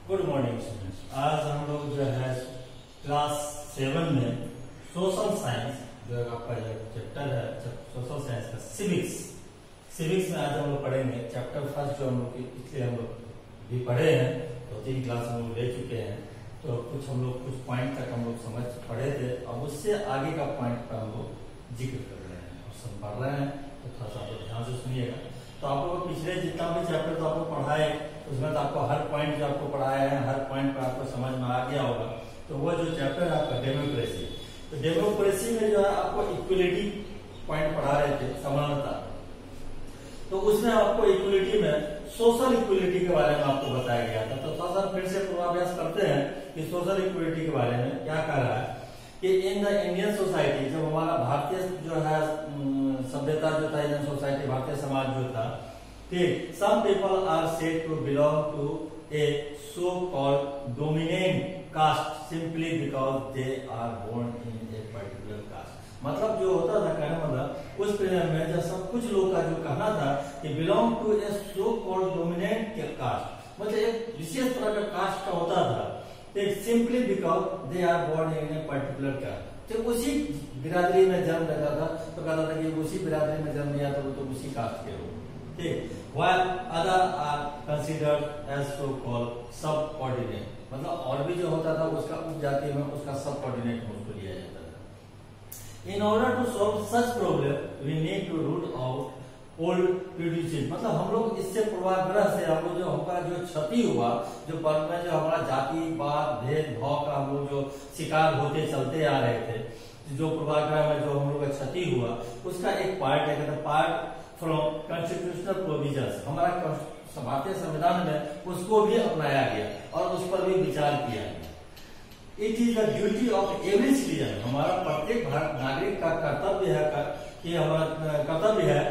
Good morning students. आज हम लोग जो है क्लास 7 में सोशल साइंस जो आपका जो चैप्टर है सोशल साइंस का सिविक्स में आज हम लोग पढ़ेंगे। चैप्टर फर्स्ट जो हम लोग पिछले हम लोग भी पढ़े हैं, 2-3 क्लास हम लोग ले चुके हैं, तो कुछ पॉइंट तक हम लोग समझ पढ़े थे। अब उससे आगे का पॉइंट पर हम लोग जिक्र कर रहे हैं और सब पढ़ रहे हैं, तो थोड़ा सा आप ध्यान से सुनिएगा। तो आप लोग पिछले जितना भी चैप्टर तो आपको पढ़ाए उसमें तो आपको हर पॉइंट जो आपको पढ़ाया है हर पॉइंट पर आपको समझ में आ गया होगा। तो वो जो चैप्टर है आपका डेमोक्रेसी, तो डेमोक्रेसी में जो है आपको इक्वलिटी पॉइंट पढ़ा रहे थे, समानता। तो उसमें आपको इक्वलिटी में सोशल इक्वलिटी के बारे में आपको बताया गया था। तो थोड़ा सा फिर से पूर्वाभ्यास करते हैं कि सोशल इक्वलिटी के बारे में क्या कह रहा है कि इन द इंडियन सोसाइटी, जब हमारा भारतीय जो है सभ्यता जो था, इंडियन सोसाइटी भारतीय समाज जो था, ठीक, some people are said to belong to a so called dominant caste simply because they are born in a particular caste. मतलब जो होता था, कहने मतलब उस पीरियड में जब सब कुछ लोग का जो कहना था कि belong to a so called dominant caste, मतलब एक विशेष तरह का कास्ट का होता था, simply because they are born in a particular caste. तो उसी बिरादरी में जन्म लेता था, तो कहता था कि उसी बिरादरी में जन्म लिया तो उसी कास्ट के हो, ठीक। while other are considered as so called subordinate, मतलब और भी जो होता था उसका उपजाति में उसका सबऑर्डिनेट में उसको लिया जाता था। In order to solve such problem, we need to root out old prejudices, मतलब हम लोग इससे पूर्वाग्रह से हम लोग जो हमारा जो क्षति हुआ, जो पर्व में जो हमारा जातिवाद भेदभाव का हम लोग जो शिकार होते चलते आ रहे थे, जो पूर्वाग्रह में जो हम लोग का क्षति हुआ, उसका एक पार्ट है, पार्ट फ्रॉम कॉन्स्टिट्यूशनल प्रोविजंस, हमारा भारतीय संविधान में उसको भी अपनाया गया और उस पर भी विचार किया गया। It is the duty of every citizen, हमारा प्रत्येक भारत नागरिक का कर्तव्य है कि हमारा कर्तव्य है,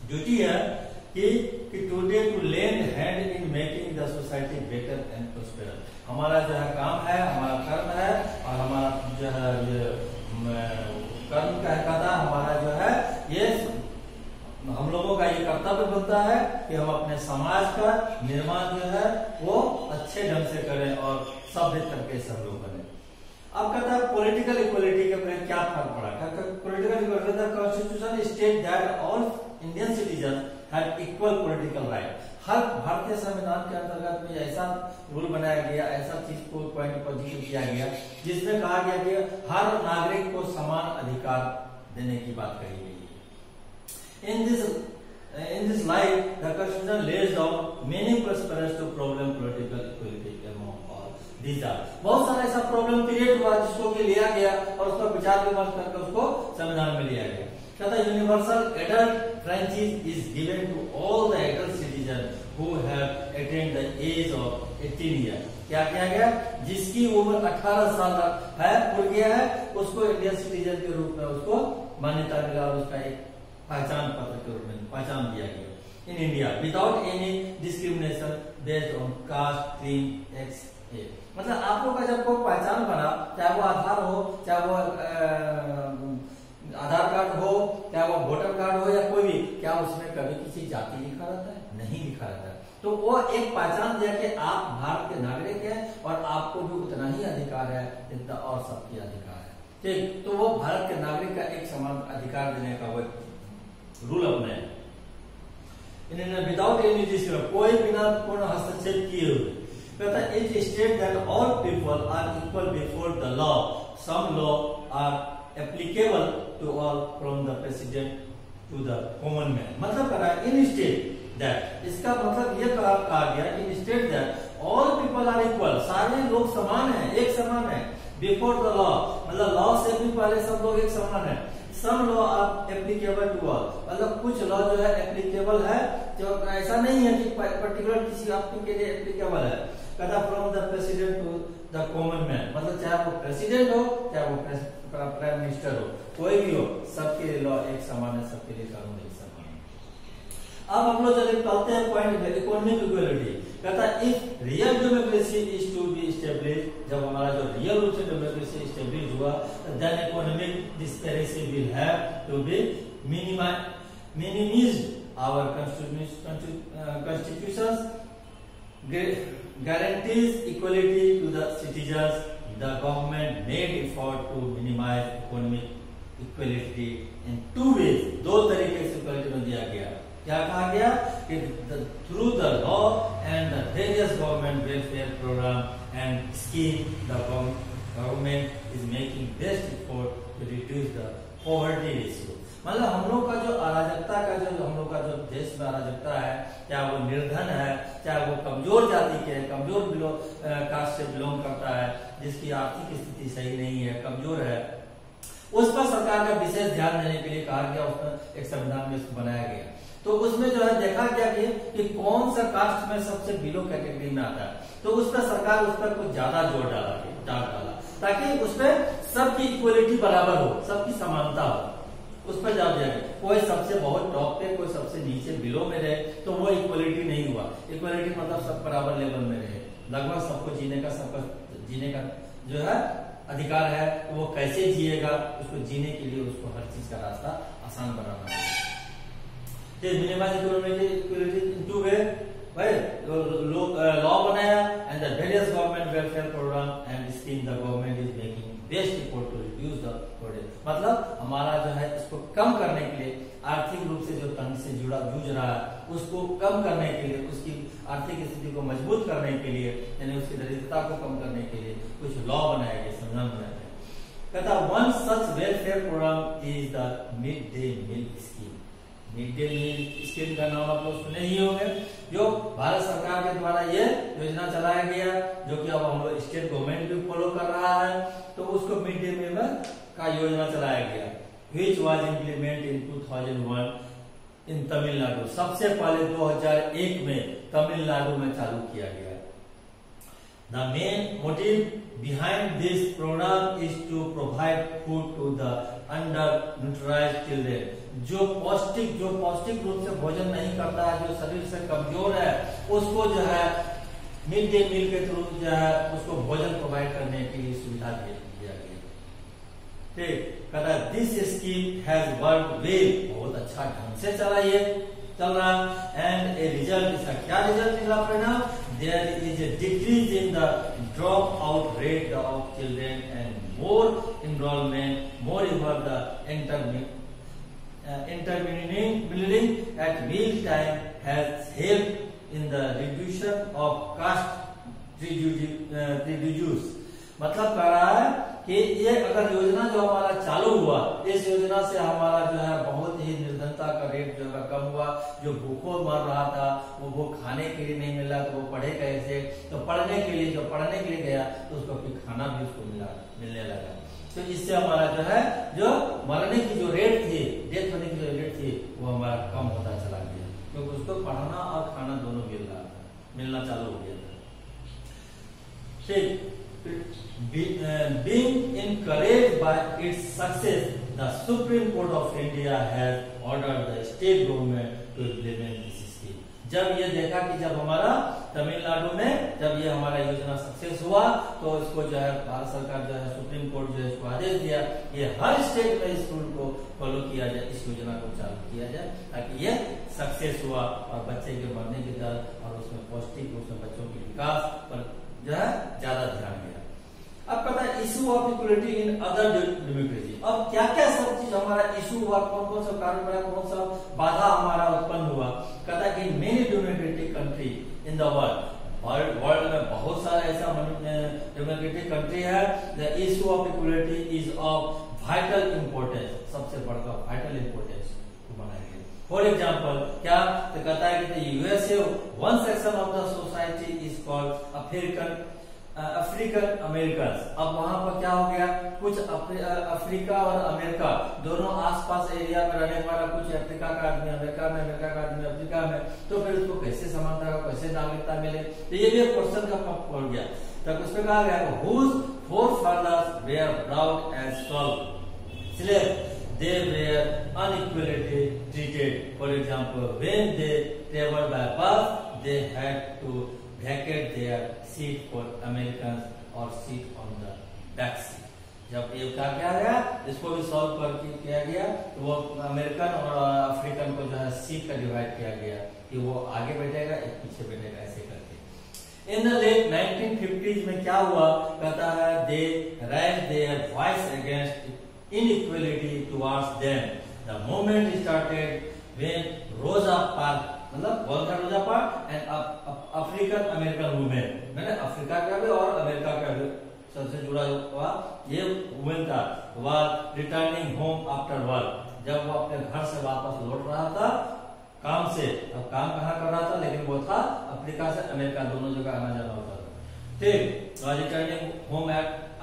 ड्यूटी है कि today to lend hand in making the society better and prosperous. हमारा जो है काम है, हमारा कर्म है, और हमारा जो है कर्म का कहता हमारा जो है ये हम लोगों का ये कर्तव्य बनता है कि हम अपने समाज का निर्माण जो है वो अच्छे ढंग से करें और सभ्य तरीके से हम लोग बने। अब कहता है पॉलिटिकल इक्वलिटी के ऊपर क्या फर्क पड़ा। Political equality the constitution state that all Indian citizen have equal political right. हर भारतीय संविधान के अंतर्गत में ऐसा रूल बनाया गया, ऐसा चीज को पॉइंट पर जिक्र किया गया जिसमें कहा गया कि हर नागरिक को समान अधिकार देने की बात कही गई। In this light, the Constitution lays down many prosperous to problem political equality among all. These are बहुत सारा ऐसा प्रॉब्लम क्रिएट हुआ जिसको कि लिया गया और उसका विचार विमर्श करके उसको संविधान में लिया गया। कहता universal adult franchise is given to all the adult citizen who have attained the age of 18 year. क्या किया गया? जिसकी उम्र 18 साल है पूर्ण गया है उसको इंडियन सिटीजन के रूप में उसको मान्यता मिला और उसका एक पहचान पत्र के रूप में पहचान दिया गया in India without any discrimination based on caste, creed, sex, a. मतलब आप लोग का जब कोई पहचान बना, चाहे वो आधार हो, चाहे वो आधार कार्ड हो, चाहे वो वोटर कार्ड हो या कोई भी, क्या उसमें कभी किसी जाति लिखा रहता है? नहीं लिखा रहता है। तो वो एक पहचान दिया कि आप भारत के नागरिक हैं और आपको भी उतना ही अधिकार है जितना और सबकी अधिकार है, ठीक। तो वो भारत के नागरिक का एक समान अधिकार देने का वो रूल अपने इन्होंने विदाउट एनी डिस्क्रिमिनेशन, कोई बिना पूर्ण हस्तक्षेप किए हुए, कहता है it state that all people are equal before the law, some law are applicable to all from the president to the common man. मतलब कह रहा है इन स्टेट दैट, इसका मतलब ये कहा गया in state that all people are equal, सारे लोग समान हैं, एक समान है, बिफोर द लॉ, मतलब लॉ से भी पहले सब लोग एक समान है। Some law are applicable to all, मतलब कुछ लॉ जो है एप्लीकेबल है, जो ऐसा नहीं है कि पर्टिकुलर किसी आपके के लिए एप्लीकेबल है। कहता from the president to the common man, मतलब चाहे वो प्रेसिडेंट हो, चाहे वो प्राइम मिनिस्टर हो, कोई भी हो, सबके लिए लॉ एक समान है, सबके लिए कानून एक समान है। अब हम लोग चले चलते हैं पॉइंट इकोनॉमिक इक्वलिटी। कहता है if real democracy is to be establish, जब हमारा जो रियल रूप से डेमोक्रेसी एस्टेब्लिश हुआ, then economic disparity will have to be minimised. Our constitutions guarantees equality to the citizens. The government made effort to minimize economic equality in two ways. दो तरीके से equality में दिया गया। क्या कहा गया कि through the law and the various government welfare program and scheme, the government is making best effort to reduce the poverty ratio. मतलब हम लोग का जो अराजकता का जो हम लोग का जो देश में अराजकता है, चाहे वो निर्धन है, चाहे वो कमजोर जाति के है, कमजोर कास्ट से बिलोंग करता है, जिसकी आर्थिक स्थिति सही नहीं है, कमजोर है, उस पर सरकार का विशेष ध्यान देने के लिए कहा गया। उसमें एक संविधान में इसको बनाया गया। तो उसमें जो है देखा गया कि कौन सा कास्ट में सबसे बिलो कैटेगरी में आता है, तो उस पर सरकार उस पर कुछ ज्यादा जोर डाला ताकि उस पर सबकी इक्वलिटी बराबर हो, सबकी समानता हो, उस पर जब जाए कोई सबसे बहुत टॉप पे कोई सबसे नीचे बिलो में रहे तो वो इक्वलिटी नहीं हुआ। इक्वलिटी मतलब सब बराबर लेवल में रहे, लगभग सबको जीने का जो है अधिकार है। वो कैसे जिएगा, उसको जीने के लिए उसको हर चीज का रास्ता आसान बनाना है। लॉ बनाया and the various government welfare programme and scheme the government is making best effort to reduce the burden. मतलब हमारा जो है इसको कम करने के लिए, आर्थिक रूप से जो तंग से जूझ रहा है उसको कम करने के लिए, उसकी आर्थिक स्थिति को मजबूत करने के लिए, यानी उसकी दरिद्रता को कम करने के लिए कुछ लॉ बनाया गया, संविधान बनाया गया। कहता one such welfare programme is the mid day meal scheme. Mid day meal scheme का नाम आप लोग सुने ही होंगे, जो भारत सरकार के द्वारा ये योजना चलाया गया, जो कि अब हम लोग स्टेट गवर्नमेंट भी फॉलो कर रहा है। तो उसको मिड डे मील का योजना चलाया गया, which was implemented in 2001 in Tamil Nadu. सबसे पहले 2001 में तमिलनाडु में चालू किया गया। The main motive behind this program is to provide food to the undernourished children। जो पौष्टिक रूप से भोजन नहीं करता है, जो शरीर से कमजोर है, उसको जो है मिड डे मील के थ्रू जो है उसको भोजन प्रोवाइड करने के लिए सुविधा दिया गया। ठीक, कहता है this scheme has worked well, बहुत अच्छा ढंग से चल रहा एंड ए रिजल्ट, इसका क्या रिजल्ट निकला परिणाम? There is a decrease in the drop out rate of children and more enrolment, moreover the intervening at meal time has helped in the reduction of caste prejudice। मतलब कह रहा है कि ये अगर योजना जो हमारा चालू हुआ, इस योजना से हमारा जो है बहुत ही निर्धनता का रेट जो है कम हुआ। जो भूखों मर रहा था, वो भूख खाने के लिए नहीं मिल रहा, तो वो पढ़े कैसे? तो पढ़ने के लिए, जो पढ़ने के लिए गया तो उसको फिर खाना भी उसको मिलने लगा। तो इससे हमारा जो है जो मरने की जो रेट थी, डेथ होने की जो रेट थी, वो हमारा कम होता चला गया, क्योंकि उसको पढ़ना और खाना दोनों मिलना चालू हो गया था। ठीक, being encouraged by its success, the Supreme Court of India has ordered the state government to implement this scheme। जब ये देखा कि जब हमारा तमिलनाडु में जब ये हमारा योजना सक्सेस हुआ, तो इसको जो है भारत सरकार जो है सुप्रीम कोर्ट जो है इसको आदेश दिया ये हर स्टेट में इस रूल को फॉलो किया जाए, इस योजना को चालू किया जाए, ताकि ये सक्सेस हुआ और बच्चे के मरने की दर और उसमें पौष्टिक उसमें बच्चों के विकास पर जो है ज्यादा ध्यान दिया। अब पता है issue of equality in other democracy. अब क्या क्या सब चीज हमारा इशू हुआ, कौन कौन सा कारण बना, कौन सा बाधा हमारा उत्पन्न हुआ। कहता है कि many democratic country in the world में बहुत सारा ऐसा डेमोक्रेटिक कंट्री है, the issue of equality is of vital importance, सबसे बड़ा वाइटल इंपोर्टेंस को बनाया गया। फॉर एग्जाम्पल क्या तो कहता है कि USA one section of the society is called African American. अब वहां पर क्या हो गया, कुछ अफ्रीका और अमेरिका दोनों आसपास एरिया में रहने वाला, कुछ अफ्रीका का आदमी अमेरिका में, अमेरिका का आदमी अफ्रीका में, तो फिर उसको कैसे समानता हो, कैसे नागरिकता मिले? तो ये भी एक क्वेश्चन का पड़ गया। तब उसमें कहा गया whose forefathers were brought as slaves, they were unequally treated. For example, when they traveled by bus, they had to vacate their seat for Americans or seat on the back seat। जब ये क्या किया गया, इसको भी solve करके किया गया, तो वो अमेरिकन और अफ्रीकन को जो है सीट का डिवाइड किया गया कि वो आगे बैठेगा, एक पीछे बैठेगा, ऐसे करके। इन द लेट 1950s में क्या हुआ, कहता है दे raised their voice against inequality towards them. The movement started when Rosa Parks, मतलब रोजा park and African American women, मैंने अफ्रीका का भी और अमेरिका का भी सबसे जुड़ा हुआ ये वुमेन था, वह रिटर्निंग होम आफ्टर वर्क, जब वो अपने घर से वापस लौट रहा था काम से, अब काम कहाँ कर रहा था, लेकिन वो था अफ्रीका से अमेरिका, दोनों जगह आना जाना होता था, ठीक। Returning home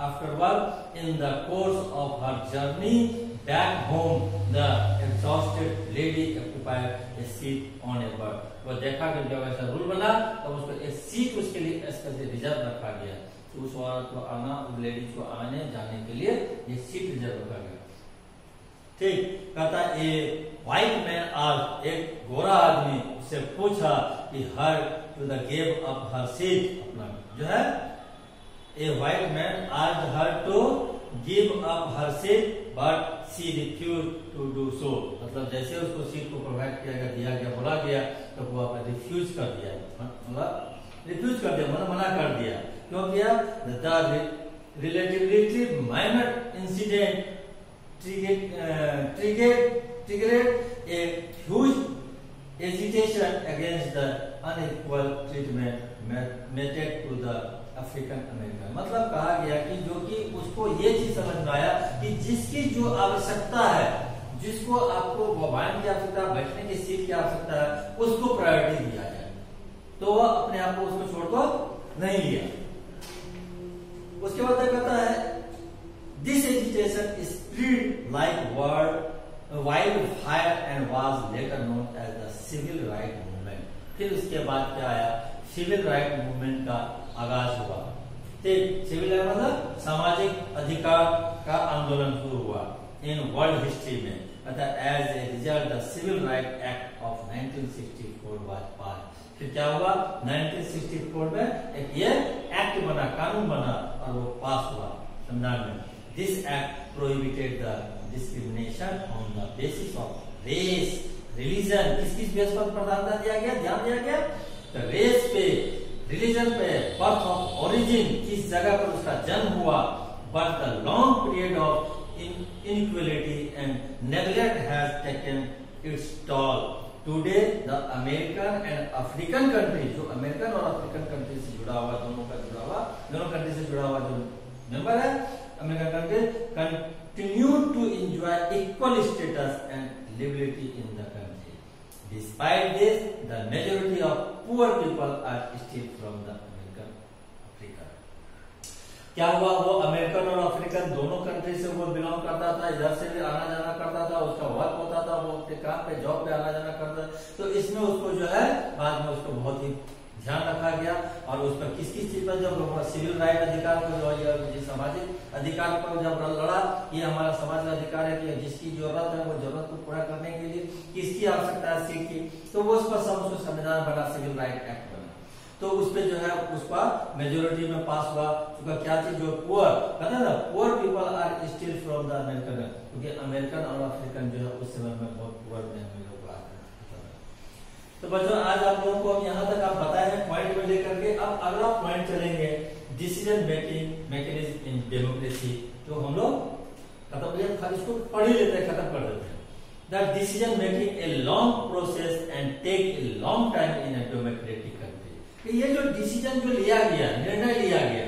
after work in the course of her journey back home the exhausted lady occupied A seat on A birth. वो देखा कि जब ऐसा रूल बना तो उसको एक सीट उसके लिए स्पेशली रिजर्व रखा गया, तो उस औरत को आना, उस लेडी को आने जाने के लिए ये सीट रिजर्व रखा गया, ठीक। कहता ए व्हाइट मैन आज, एक गोरा आदमी उससे पूछा कि her to the give up her seat, अपना जो है ए व्हाइट मैन आज her to give up her seat but she refuse to do so, मतलब जैसे उसको सीट को प्रोवाइड किया गया, दिया गया, बोला गया, तो वो अपना रिफ्यूज कर दिया, मतलब रिफ्यूज कर दिया, मतलब मना कर दिया। क्यों किया? The relatively minor incident triggered a huge agitation against the unequal treatment meted to the African American. मतलब कहा गया कि जो कि उसको ये चीज समझ में आया कि जिसकी जो आवश्यकता है, जिसको आपको वाहन की आवश्यकता, बैठने की सीट की आवश्यकता है, उसको प्रायोरिटी दिया जाए, तो वह अपने आप को उसको छोड़कर नहीं लिया। उसके बाद कहता है this agitation spread like wild fire and was later known as the civil right movement. फिर उसके बाद क्या आया, सिविल राइट मूवमेंट का आगाज हुआ, ठीक। सिविल राइट मतलब सामाजिक अधिकार का आंदोलन शुरू हुआ इन वर्ल्ड हिस्ट्री में, अर्थात as a result the civil right act of 1964 was pass. फिर क्या हुआ, 1964 में एक ये एक्ट बना, कानून बना और वो पास हुआ संविधान में। This act prohibited the discrimination on the basis of race, religion, किस किस बेस पर प्रावधान दिया गया, ध्यान दिया गया, तो रेस पे, रिलीजन पे, बर्थ ऑफ ओरिजिन, किस जगह पर उसका जन्म हुआ, but the long period of inequality and neglect has taken its toll. Today the American and African country, जो अमेरिकन और अफ्रीकन कंट्री से जुड़ा हुआ, दोनों कंट्री से जुड़ा हुआ जो मेंबर है American country, continue to enjoy equal status and liberty in the country. Despite this, the majority of poor people are still from the American Africa। क्या हुआ, वो अमेरिकन और अफ्रीकन दोनों कंट्री से वो बिलोंग करता था, इधर से भी आना जाना करता था, उसका वर्क होता था, वो अपने काम पे, जॉब पे आना जाना करता था, तो इसमें उसको जो है बाद में उसको बहुत ही ध्यान रखा गया और उस पर किस किस चीज पर जब सिविल राइट अधिकार पर जो सामाजिक अधिकार पर जब लड़ा, ये हमारा समाज का अधिकार है कि जिसकी जरूरत है वो जरूरत को पूरा करने के लिए किसकी आवश्यकता है, सीट की, तो वो उस पर सब उसको संविधान बना, सिविल राइट एक्ट बना, तो उस पर जो है उस पर मेजोरिटी में पास हुआ। क्योंकि क्या चीज, जो पुअर कहते हैं ना, poor people are still from the American, क्योंकि अमेरिकन और अफ्रीकन जो है उस समय में बहुत पुअर में हम लोग। तो बच्चों आज आप लोगों को अब यहाँ तक आप बताए हैं पॉइंट में लेकर के, अब अगला पॉइंट चलेंगे decision making mechanism in democracy, जो हम लोग खत्म कर, खाली इसको पढ़ ही लेते हैं, खत्म कर देते हैं। The decision making a long process and take a long time in a democratic country. ये जो डिसीजन जो लिया गया, निर्णय लिया गया,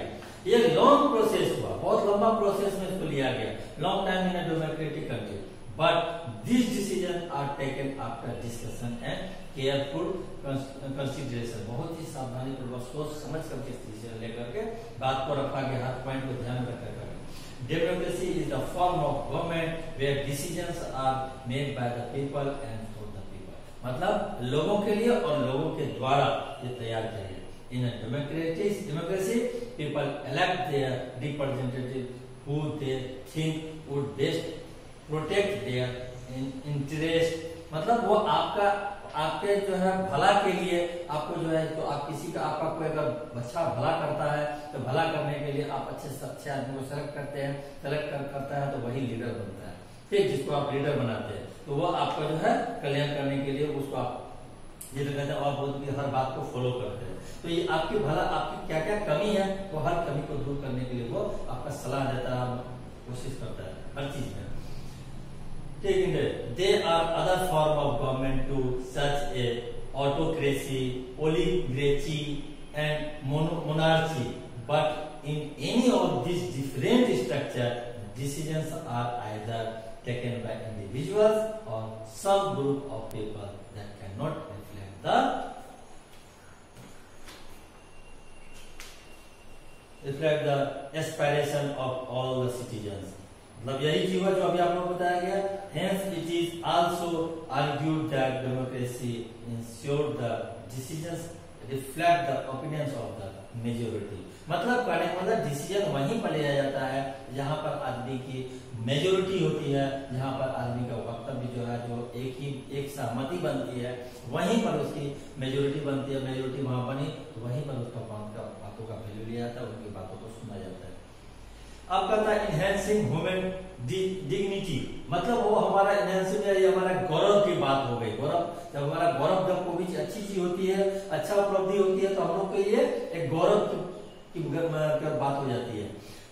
ये लॉन्ग प्रोसेस हुआ, बहुत लंबा प्रोसेस में इसको लिया गया, long time in a democratic country, but this decision are taken after discussion and careful consideration. बहुत ही सावधानी पूर्वक सोच समझ करके डिसीजन लेकर के बात को रखा गया, हर पॉइंट को ध्यान में रखकर। Democracy is the form of government where decisions are made by the people and for the people, मतलब लोगों के लिए और लोगों के द्वारा ये तैयार किया गया। In democracy people elect their representative who they think would best protect their interest, मतलब वो आपके जो है भला के लिए, आपको जो है, तो आप किसी का, आपका कोई अगर अच्छा भला करता है तो भला करने के लिए आप अच्छे आदमी को सेलेक्ट करते हैं, करता है तो वही लीडर बनता है, ठीक, जिसको आप लीडर बनाते हैं, तो वो आपका जो है कल्याण करने के लिए उसको आप ये तो कहते हैं और बहुत भी हर बात को फॉलो करते हैं। तो ये आपकी भला आपकी क्या क्या कमी है, वो हर कमी को दूर करने के लिए वो आपका सलाह देता है, कोशिश करता है हर चीज में। ठीक है, they are other form of government too such a autocracy, oligarchy, and monarchy. But in any of these different structures, decisions are either taken by individuals or some group of people that cannot reflect the aspiration of all the citizens. मतलब यही चीज जो अभी आप लोगों को बताया गया। Hence it is also argued that democracy ensures the decisions reflect the opinions of the majority. मतलब कहने का मतलब डिसीजन वहीं पर लिया जाता है जहां पर आदमी की मेजोरिटी होती है, जहां पर आदमी का वक्तव्य जो है जो एक सहमति बनती है, वहीं पर उसकी मेजोरिटी बनती है। मेजोरिटी वहां बनी तो वहीं पर उसका बातों का वैल्यू लिया जाता है, उनकी बातों को सुना जाता है। अब कहता है इनहेंसिंग ह्यूमन डिग्निटी, मतलब वो हमारा इनहेंसिंग है, ये हमारा गौरव की बात हो गई। गौरव जब हमारा गौरव जब कोई भी अच्छी चीज होती है, अच्छा उपलब्धि होती है, तो हम लोग के लिए एक गौरव की बात हो जाती है।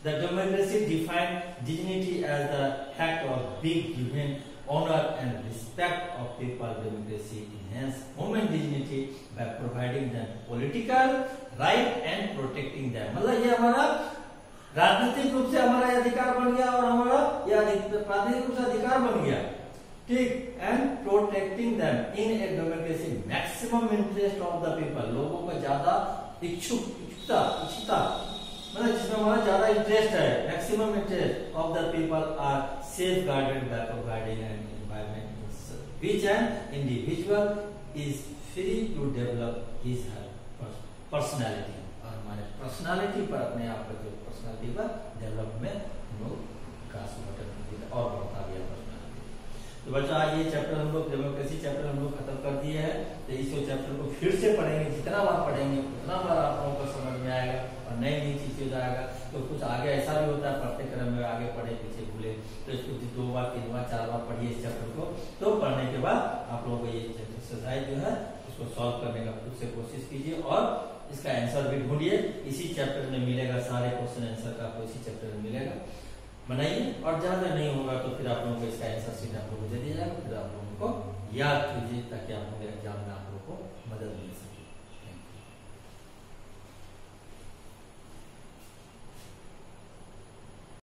The democracy defined dignity as the act of being given honor and respect of people. Democracy enhance human dignity by providing them political right and protecting them. मतलब ये हमारा राजनीतिक रूप से हमारा अधिकार बन गया और हमारा यह प्राथमिक रूप से अधिकार बन गया, ठीक। And protecting them in a democracy maximum interest of the people, लोगों का ज्यादा इच्छुकता मतलब जिसमें हमारा ज्यादा इंटरेस्ट है, maximum interest of the people are safeguarded by providing an environment which an individual is free to develop his personality. और हमारे पर्सनैलिटी पर अपने आप का जो पर्सनैलिटी पर डेवलपमेंट हम लोग विकास और बढ़ता गया पर्सनैलिटी। तो बच्चा ये चैप्टर हम लोग डेमोक्रेसी चैप्टर हम लोग खत्म कर दिए हैं। तो इस चैप्टर को फिर से पढ़ेंगे, जितना बार पढ़ेंगे उतना बार आप लोगों को समझ में आएगा और नई नई चीजें जाएगा। तो कुछ आगे ऐसा भी होता है पढ़ते क्रम में आगे पढ़े पीछे भूले, तो इसको 2 बार 3 बार 4 बार पढ़िए इस चैप्टर को। तो पढ़ने के बाद आप लोगों को ये एक्सरसाइज जो है उसको सॉल्व करने का खुद से कोशिश कीजिए और इसका आंसर भी ढूंढिए। इसी चैप्टर में मिलेगा, सारे क्वेश्चन आंसर का आपको इसी चैप्टर में मिलेगा, बनाइए। और ज्यादा नहीं होगा तो फिर आप लोगों को इसका आंसर सीधा आप लोगों को दे दिया जाएगा, फिर आप लोगों को याद कीजिए ताकि आप लोग एग्जाम में आप लोगों को मदद मिल सके।